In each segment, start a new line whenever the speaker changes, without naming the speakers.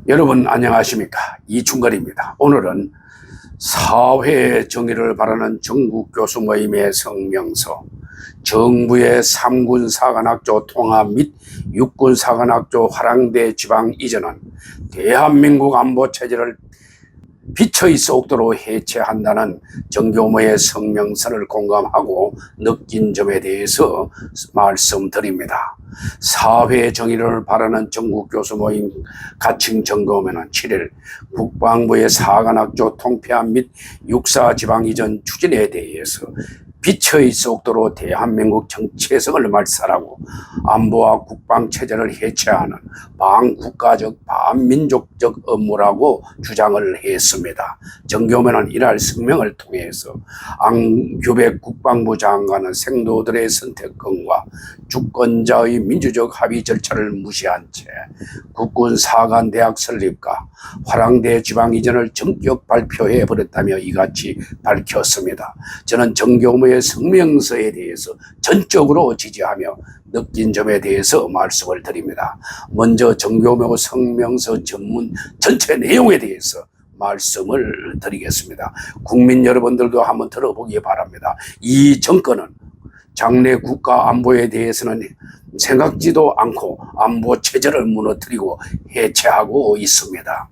여러분 안녕하십니까, 이충걸입니다. 오늘은 사회 정의를 바라는 전국교수 모임의 성명서, 정부의 3군 사관학교 통합 및 6군 사관학교 화랑대 지방 이전은 대한민국 안보 체제를 빛의 속도로 해체한다는 정교모의 성명서를 공감하고 느낀 점에 대해서 말씀드립니다. 사회 정의를 바라는 전국교수 모임 가칭 점검회는 7일 국방부의 사관학교 통폐합 및 육사 지방 이전 추진에 대해서 빛의 속도로 대한민국 정체성을 말살하고 안보와 국방체제를 해체하는 반국가적 반민족적 업무라고 주장을 했습니다. 정교면은 이날 성명을 통해서 안규백 국방부 장관은 생도들의 선택권과 주권자의 민주적 합의 절차를 무시한 채 국군 사관대학 설립과 화랑대 지방 이전을 전격 발표해 버렸다며 이같이 밝혔습니다. 저는 정교모의 성명서에 대해서 전적으로 지지하며 느낀 점에 대해서 말씀을 드립니다. 먼저 정교모 성명서 전문 전체 내용에 대해서 말씀을 드리겠습니다. 국민 여러분들도 한번 들어보기 바랍니다. 이 정권은 장래 국가 안보에 대해서는 생각지도 않고 안보 체제를 무너뜨리고 해체하고 있습니다.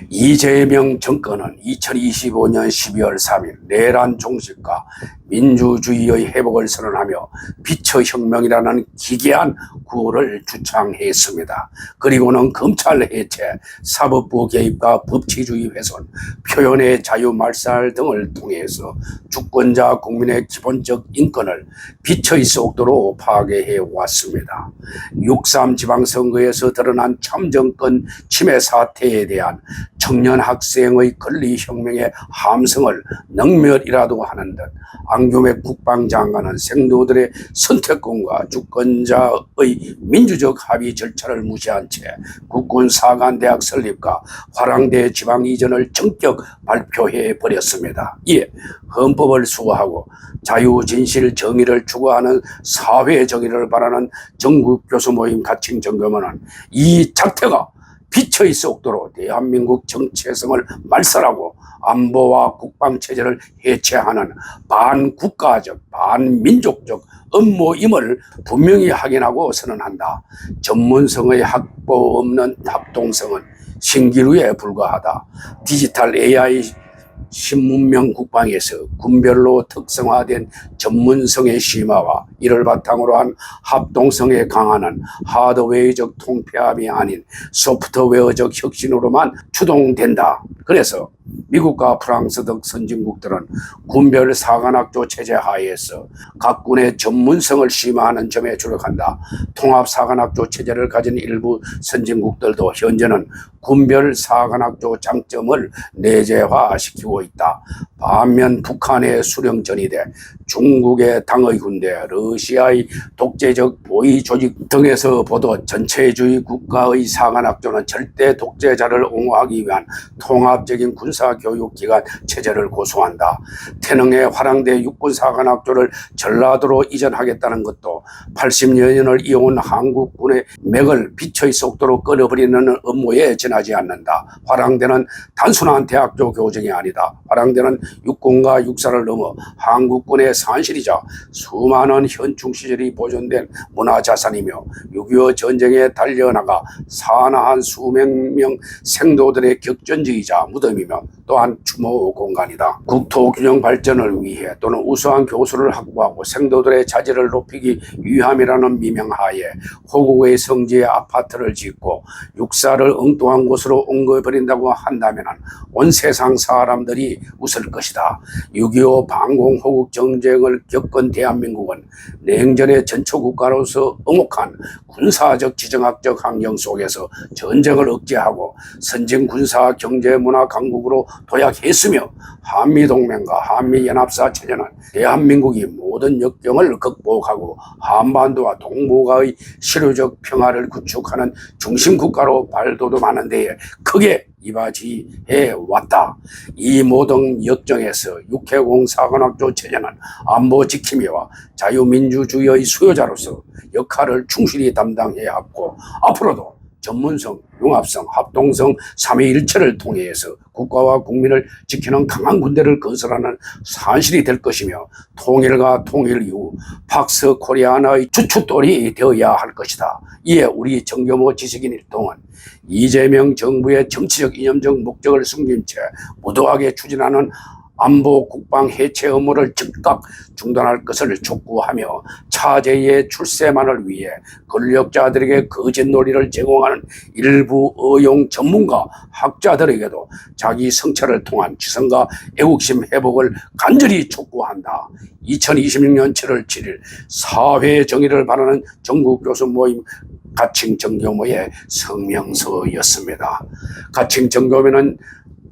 이재명 정권은 2025년 12월 3일 내란 종식과 민주주의의 회복을 선언하며 빛의 혁명이라는 기괴한 구호를 주창했습니다. 그리고는 검찰 해체, 사법부 개입과 법치주의 훼손, 표현의 자유 말살 등을 통해서 주권자 국민의 기본적 인권을 빛의 속도로 파괴해 왔습니다. 6.3 지방선거에서 드러난 참정권 침해 사태에 대한 청년 학생의 권리혁명의 함성을 능멸이라도 하는 듯 안규백 국방장관은 생도들의 선택권과 주권자의 민주적 합의 절차를 무시한 채 국군 사관대학 설립과 화랑대 지방 이전을 전격 발표해 버렸습니다. 이에 헌법을 수호하고 자유, 진실, 정의를 추구하는 사회 정의를 바라는 전국교수 모임 가칭 점검은 이 작태가 빛의 속도로 대한민국 정체성을 말살하고 안보와 국방체제를 해체하는 반국가적, 반민족적 업무임을 분명히 확인하고 선언한다. 전문성의 확보 없는 합동성은 신기루에 불과하다. 디지털 AI 신문명 국방에서 군별로 특성화된 전문성의 심화와 이를 바탕으로 한 합동성에 강화는 하드웨어적 통폐합이 아닌 소프트웨어적 혁신으로만 추동된다. 그래서 미국과 프랑스 등 선진국들은 군별 사관학교 체제 하에서 각 군의 전문성을 심화하는 점에 주력한다. 통합 사관학교 체제를 가진 일부 선진국들도 현재는 군별 사관학교 장점을 내재화시키고 있다. 반면 북한의 수령전이대, 중국의 당의 군대, 러시아의 독재적 보위 조직 등에서 보도 전체주의 국가의 사관학교는 절대 독재자를 옹호하기 위한 통합적인 군사교육기관 체제를 고수한다. 태능의 화랑대 육군 사관학교를 전라도로 이전하겠다는 것도 80여년을 이어온 한국군의 맥을 빛의 속도로 끊어버리는 업무에 지나지 않는다. 화랑대는 단순한 대학교 교정이 아니다. 화랑대는 육군과 육사를 넘어 한국군의 산실이자 수많은 현충 시절이 보존된 문화자산이며 6.25 전쟁에 달려나가 산화한 수백 명 생도들의 격전지이자 무덤이며 또한 추모 공간이다. 국토균형 발전을 위해 또는 우수한 교수를 확보하고 생도들의 자질을 높이기 위함이라는 미명하에 호국의 성지에 아파트를 짓고 육사를 엉뚱한 곳으로 옮겨버린다고 한다면 온 세상 사람들이 웃을 것이다. 6.25 반공호국 정쟁을 겪은 대한민국은 냉전의 전초국가로서 엄혹한 군사적 지정학적 환경 속에서 전쟁을 억제하고 선진 군사 경제 문화 강국으로 도약했으며 한미동맹과 한미연합사 체제는 대한민국이 모든 역경을 극복하고 한반도와 동북아의 실효적 평화를 구축하는 중심국가로 발돋움하는 데에 크게 이바지해 왔다. 이 모든 역정에서 육해공 사관학교 체제는 안보 지킴이와 자유민주주의의 수요자로서 역할을 충실히 담당해야 하고 앞으로도 전문성, 융합성, 합동성, 삼위일체를 통해서 국가와 국민을 지키는 강한 군대를 건설하는 산실이 될 것이며 통일과 통일 이후 팍스 코리아나의 주춧돌이 되어야 할 것이다. 이에 우리 정교모 지식인 일동은 이재명 정부의 정치적 이념적 목적을 숨긴 채 무도하게 추진하는 안보 국방 해체 업무를 즉각 중단할 것을 촉구하며 차제의 출세만을 위해 권력자들에게 거짓 논리를 제공하는 일부 의용 전문가 학자들에게도 자기 성찰을 통한 지성과 애국심 회복을 간절히 촉구한다. 2026년 7월 7일 사회 정의를 바라는 전국 교수 모임 가칭 정교모의 성명서였습니다. 가칭 정교모는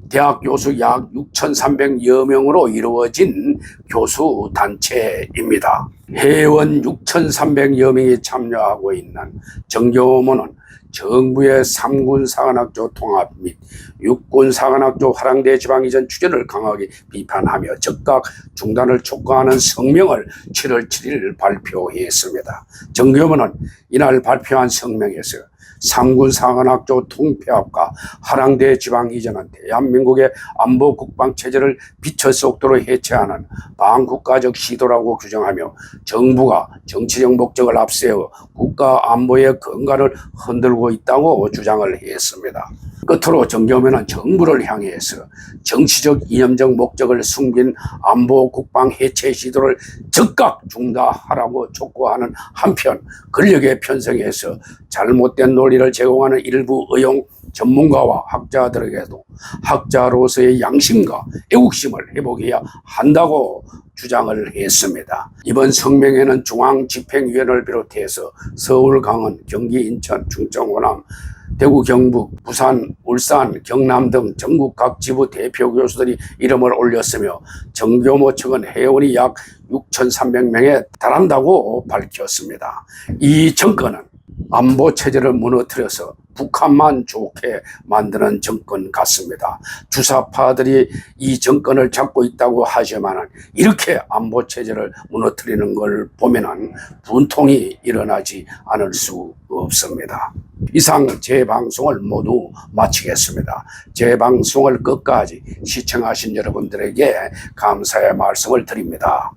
대학 교수 약 6,300여 명으로 이루어진 교수 단체입니다. 회원 6,300여 명이 참여하고 있는 정교모는 정부의 3군 사관학교 통합 및 6군 사관학교 화랑대 지방이전 추진을 강하게 비판하며 즉각 중단을 촉구하는 성명을 7월 7일 발표했습니다. 정교모는 이날 발표한 성명에서 3군 사관학교 통폐합과 화랑대 지방 이전은 대한민국의 안보 국방 체제를 빛을 쏟도록 해체하는 반국가적 시도라고 규정하며 정부가 정치적 목적을 앞세워 국가 안보의 근간을 흔들고 있다고 주장을 했습니다. 끝으로 정교모는 정부를 향해서 정치적 이념적 목적을 숨긴 안보 국방 해체 시도를 즉각 중단하라고 촉구하는 한편 권력에 편성해서 잘못된 논리를 제공하는 일부 의용 전문가와 학자들에게도 학자로서의 양심과 애국심을 회복해야 한다고 주장을 했습니다. 이번 성명에는 중앙집행위원회를 비롯해서 서울, 강원, 경기, 인천, 충청, 호남, 대구, 경북, 부산, 울산, 경남 등 전국 각 지부 대표 교수들이 이름을 올렸으며 정교모 측은 회원이 약 6,300명에 달한다고 밝혔습니다. 이 정권은 안보 체제를 무너뜨려서 북한만 좋게 만드는 정권 같습니다. 주사파들이 이 정권을 잡고 있다고 하지만 이렇게 안보 체제를 무너뜨리는 걸 보면은 분통이 일어나지 않을 수 없습니다. 이상 제 방송을 모두 마치겠습니다. 제 방송을 끝까지 시청하신 여러분들에게 감사의 말씀을 드립니다.